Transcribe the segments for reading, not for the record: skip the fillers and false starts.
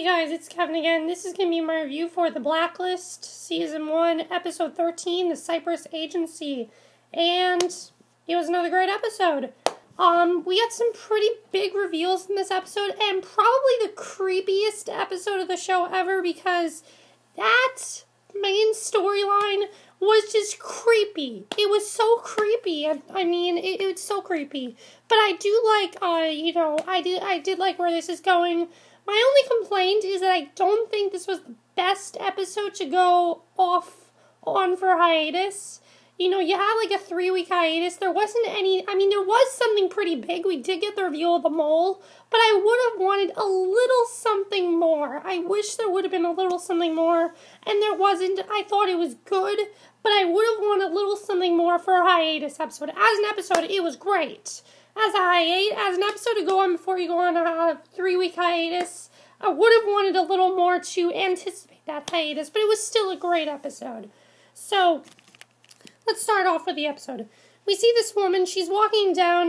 Hey guys, it's Kevin again. This is going to be my review for The Blacklist, Season 1, Episode 13, The Cyprus Agency. And it was another great episode. We got some pretty big reveals in this episode, and probably the creepiest episode of the show ever, because that main storyline was just creepy. It was so creepy. I mean, it was so creepy. But I do like, I did like where this is going. My only complaint is that I don't think this was the best episode to go on for hiatus. You know, you had like a 3-week hiatus. There wasn't any, there was something pretty big. We did get the reveal of the mole, but I would have wanted a little something more. I wish there would have been a little something more, and there wasn't. I thought it was good, but I would have wanted a little something more for a hiatus episode. As an episode, it was great. As an episode to go on before you go on a 3-week hiatus, I would have wanted a little more to anticipate that hiatus, but it was still a great episode. So, let's start off with the episode. We see this woman, she's walking down,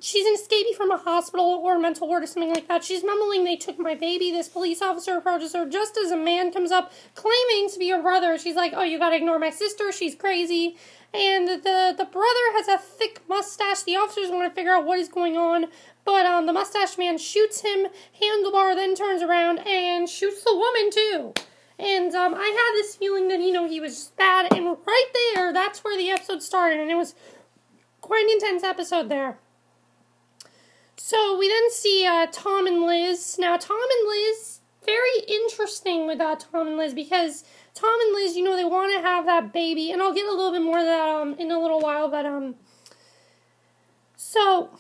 she's an escapee from a hospital or a mental ward or something like that. She's mumbling, "They took my baby." This police officer approaches her just as a man comes up claiming to be her brother. She's like, "Oh, you gotta ignore my sister, she's crazy." And the brother has a thick mustache. The officers want to figure out what is going on, but the mustache man shoots him. Handlebar then turns around and shoots the woman too. And I had this feeling that, he was just bad, and right there, that's where the episode started, and it was quite an intense episode there. So we then see Tom and Liz. Now, Tom and Liz, very interesting with Tom and Liz, because Tom and Liz, they want to have that baby, and I'll get a little bit more of that in a little while, but so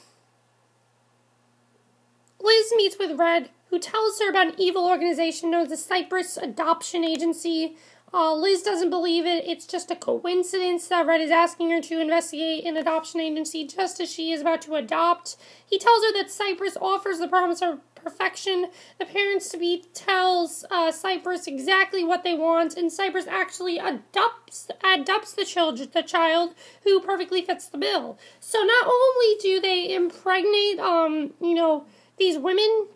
Liz meets with Red, who tells her about an evil organization known as the Cyprus Adoption Agency. Liz doesn't believe it. It's just a coincidence that Red is asking her to investigate an adoption agency just as she is about to adopt. He tells her that Cyprus offers the promise of perfection. The parents-to-be tells Cyprus exactly what they want, and Cyprus actually adopts the child who perfectly fits the bill. So not only do they impregnate, these women,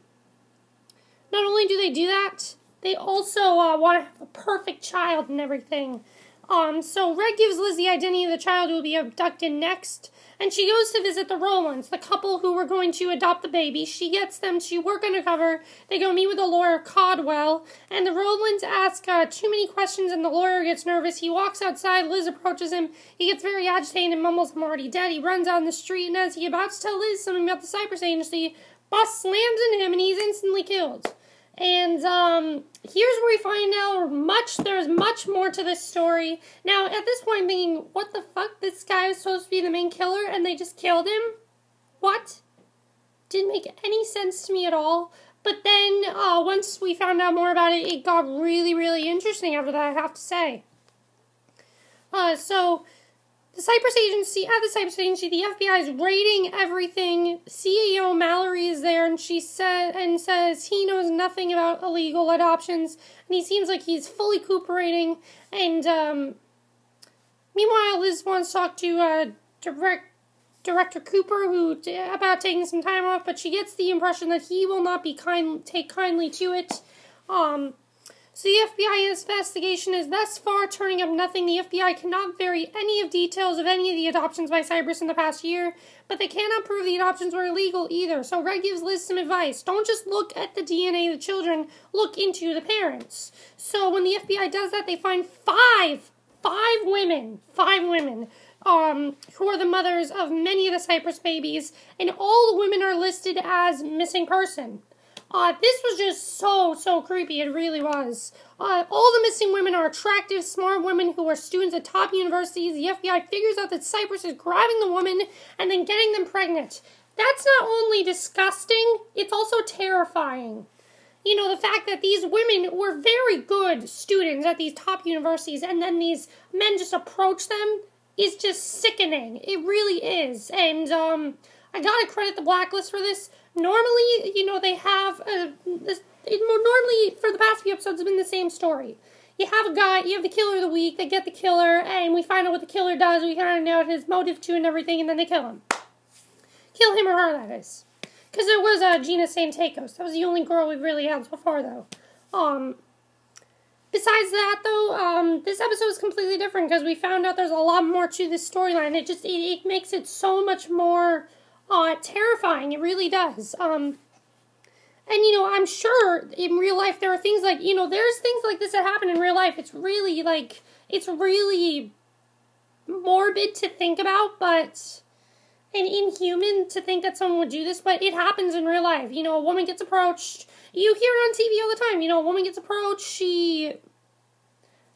not only do they do that, they also want to have a perfect child and everything. So Red gives Liz the identity of the child who will be abducted next, and she goes to visit the Rowlands, the couple who were going to adopt the baby. She gets them to work undercover. They go meet with the lawyer, Caldwell, and the Rowlands ask too many questions, and the lawyer gets nervous. He walks outside. Liz approaches him. He gets very agitated and mumbles, "I'm already dead." He runs out in the street, and as he about to tell Liz something about the Cyprus Agency, bus slams into him, and he's instantly killed. And here's where we find out there's much more to this story. Now, at this point, I'm thinking, what the fuck? This guy is supposed to be the main killer, and they just killed him? What? Didn't make any sense to me at all. But then, once we found out more about it, it got really, really interesting after that, I have to say. So at the Cyprus Agency, the FBI is raiding everything. CEO Mallory is there, and she says he knows nothing about illegal adoptions, and he seems like he's fully cooperating. And meanwhile, Liz wants to talk to Director Cooper, about taking some time off, but she gets the impression that he will not take kindly to it. So the FBI investigation is thus far turning up nothing. The FBI cannot vary any of details of any of the adoptions by Cyprus in the past year, but they cannot prove the adoptions were illegal either. So Red gives Liz some advice. Don't just look at the DNA of the children, look into the parents. So when the FBI does that, they find five women, who are the mothers of many of the Cyprus babies, and all the women are listed as missing person. This was just so creepy. It really was. All the missing women are attractive, smart women who are students at top universities. The FBI figures out that Cyprus is grabbing the woman and then getting them pregnant. That's not only disgusting, it's also terrifying. The fact that these women were very good students at these top universities, and then these men just approach them is just sickening. It really is. And I gotta credit the Blacklist for this. Normally, they have, normally, for the past few episodes, it's been the same story. You have a guy, you have the killer of the week, they get the killer, and we find out what the killer does, we kind of know his motive to and everything, and then they kill him. Kill him or her, that is. Because there was Gina Santakos. That was the only girl we've really had so far, though. Besides that, though, this episode is completely different because we found out there's a lot more to this storyline. It makes it so much more terrifying. It really does. And, I'm sure in real life there are things like, there's things like this that happen in real life. It's really morbid to think about, and inhuman to think that someone would do this, but it happens in real life. A woman gets approached. You hear it on TV all the time. A woman gets approached, she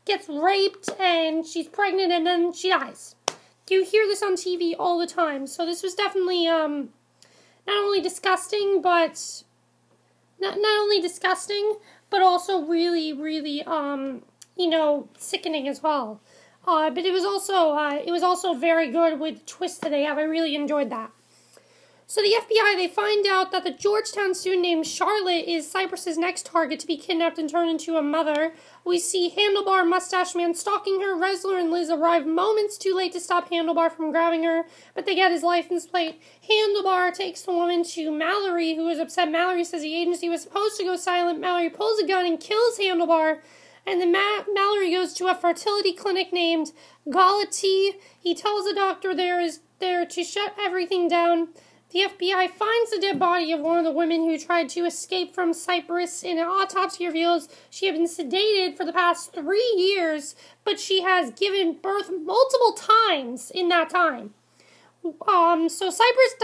gets raped, and she's pregnant, and then she dies. You hear this on TV all the time. So this was definitely, not only disgusting, but also really, really, sickening as well. But it was also very good with the twist that they have. I really enjoyed that. So the FBI, they find out that the Georgetown student named Charlotte is Cyprus's next target to be kidnapped and turned into a mother. We see Handlebar Mustache Man stalking her. Ressler and Liz arrive moments too late to stop Handlebar from grabbing her, but they get his license plate. Handlebar takes the woman to Mallory, who is upset. Mallory says the agency was supposed to go silent. Mallory pulls a gun and kills Handlebar. And then Mallory goes to a fertility clinic named Galati. He tells the doctor there to shut everything down. The FBI finds the dead body of one of the women who tried to escape from Cyprus. In an autopsy reveals she had been sedated for the past 3 years, but she has given birth multiple times in that time. So Cyprus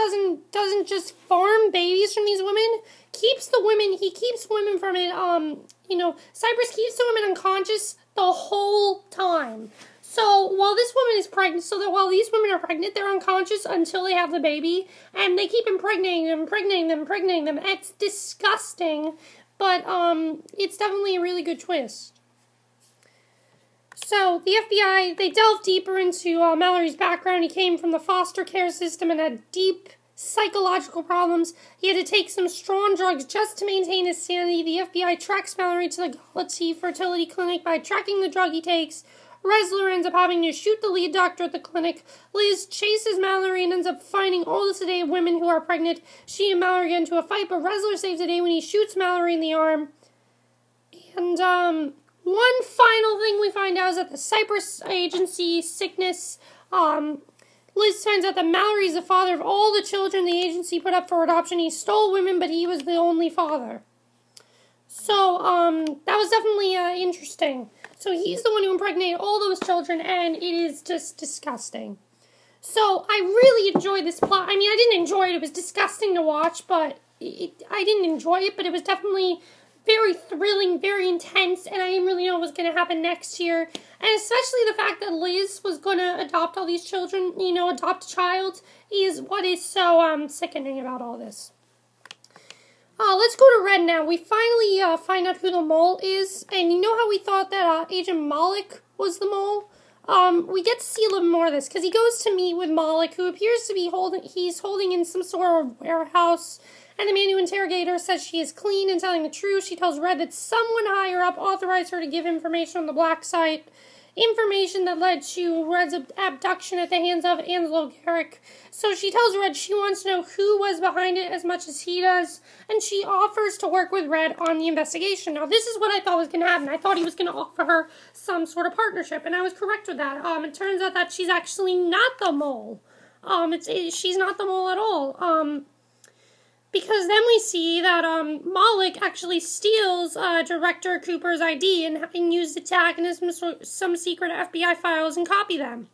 doesn't just farm babies from these women. He keeps women from it. Cyprus keeps the women unconscious the whole time. So while this woman is pregnant, while these women are pregnant, they're unconscious until they have the baby, and they keep impregnating them. It's disgusting, but it's definitely a really good twist. So the FBI, they delve deeper into Mallory's background. He came from the foster care system and had deep psychological problems. He had to take some strong drugs just to maintain his sanity. The FBI tracks Mallory to the Galati fertility clinic by tracking the drug he takes. Ressler ends up having to shoot the lead doctor at the clinic. Liz chases Mallory and ends up finding all the sedated women who are pregnant. She and Mallory get into a fight, but Ressler saves the day when he shoots Mallory in the arm. And, one final thing we find out is that the Cyprus Agency sickness, Liz finds out that Mallory is the father of all the children the agency put up for adoption. He stole women, but he was the only father. So, that was definitely, interesting. So he's the one who impregnated all those children, and it is just disgusting. So I really enjoyed this plot. I mean, I didn't enjoy it. It was disgusting to watch, but I didn't enjoy it, but it was definitely very thrilling, very intense, and I didn't really know what was going to happen next year. And especially the fact that Liz was going to adopt all these children, adopt a child, is what is so sickening about all this. Let's go to Red now. We finally find out who the mole is, and you know how we thought that Agent Malik was the mole? We get to see a little more of this, because he goes to meet with Malik, who appears to be holding in some sort of warehouse, and the man who interrogated her says she is clean and telling the truth. She tells Red that someone higher up authorized her to give information on the black site, information that led to Red's abduction at the hands of Angelo Garrick. So she tells Red she wants to know who was behind it as much as he does, and she offers to work with Red on the investigation. Now, this is what I thought was going to happen. I thought he was going to offer her some sort of partnership, and I was correct with that. It turns out that she's actually not the mole. She's not the mole at all. Because then we see that Malik actually steals Director Cooper's ID and used it to hack into some secret FBI files and copy them.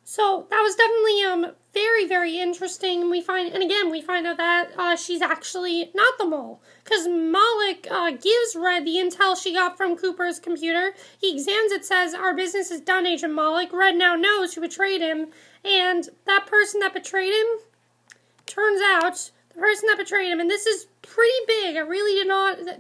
So that was definitely very, very interesting. We find out that she's actually not the mole, because Malik gives Red the intel she got from Cooper's computer. He examines it, says, "Our business is done, Agent Malik." Red now knows who betrayed him, and that person that betrayed him, turns out, the person that betrayed him, and this is pretty big,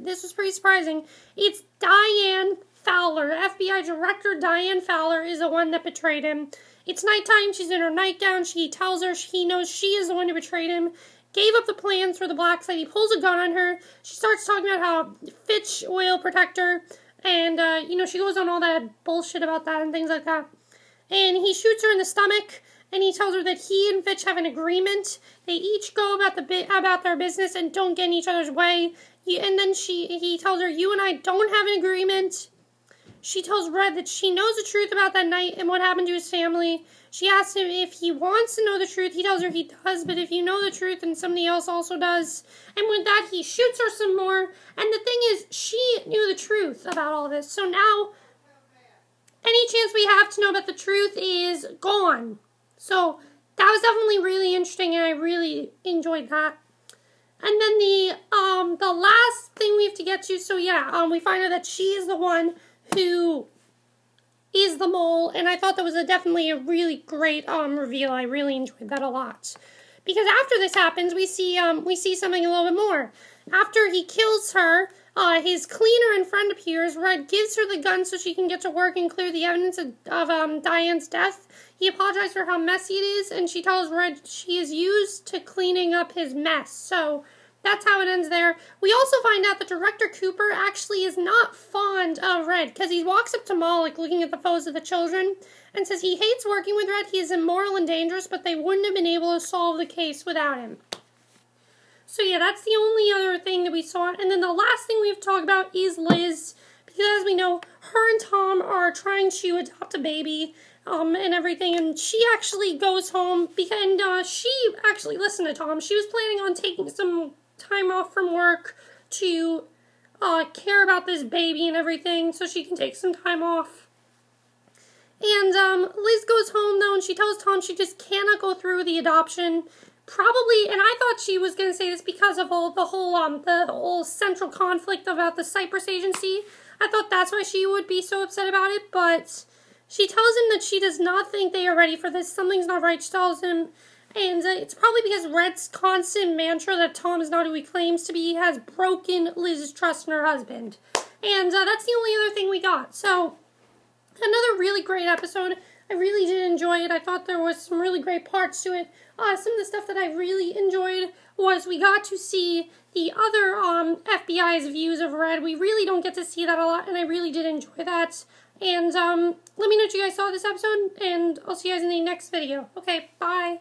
this was pretty surprising, it's Diane Fowler. The FBI Director Diane Fowler is the one that betrayed him. It's nighttime, she's in her nightgown, he tells her he knows she is the one who betrayed him, gave up the plans for the black site, he pulls a gun on her, she starts talking about how Fitch will protect her, and, she goes on all that bullshit about that and things like that. And he shoots her in the stomach, and he tells her that he and Fitch have an agreement. They each go about their business and don't get in each other's way. And then he tells her, you and I don't have an agreement. She tells Red that she knows the truth about that night and what happened to his family. She asks him if he wants to know the truth. He tells her he does, but if you know the truth, then somebody else also does. And with that, he shoots her some more. And the thing is, she knew the truth about all this. So now, any chance we have to know about the truth is gone. So that was definitely really interesting, and I really enjoyed that. And then the last thing we have to get to, so yeah, we find out that she is the one who is the mole, and I thought that was definitely a really great reveal. I really enjoyed that a lot. Because after this happens, we see something a little bit more. After he kills her, his cleaner and friend appears. Red gives her the gun so she can get to work and clear the evidence of Diane's death. He apologizes for how messy it is, and she tells Red she is used to cleaning up his mess. So that's how it ends there. We also find out that Director Cooper actually is not fond of Red, because he walks up to Moloch looking at the photos of the children and says he hates working with Red. He is immoral and dangerous, but they wouldn't have been able to solve the case without him. So yeah, that's the only other thing that we saw. And then the last thing we have to talk about is Liz, because as we know, her and Tom are trying to adopt a baby and everything, and she actually goes home, and she actually listened to Tom. She was planning on taking some time off from work to care about this baby and everything, so she can take some time off. And Liz goes home, though, and she tells Tom she just cannot go through with the adoption. Probably, and I thought she was going to say this because of the whole central conflict about the Cyprus Agency. I thought that's why she would be so upset about it, but she tells him that she does not think they are ready for this. Something's not right, she tells him. And it's probably because Red's constant mantra that Tom is not who he claims to be has broken Liz's trust in her husband. And that's the only other thing we got. So, another really great episode. I really did enjoy it. I thought there was some really great parts to it. Some of the stuff that I really enjoyed was we got to see the other FBI's views of Red. We really don't get to see that a lot, and I really did enjoy that. And let me know what you guys saw this episode, and I'll see you guys in the next video. Okay, bye.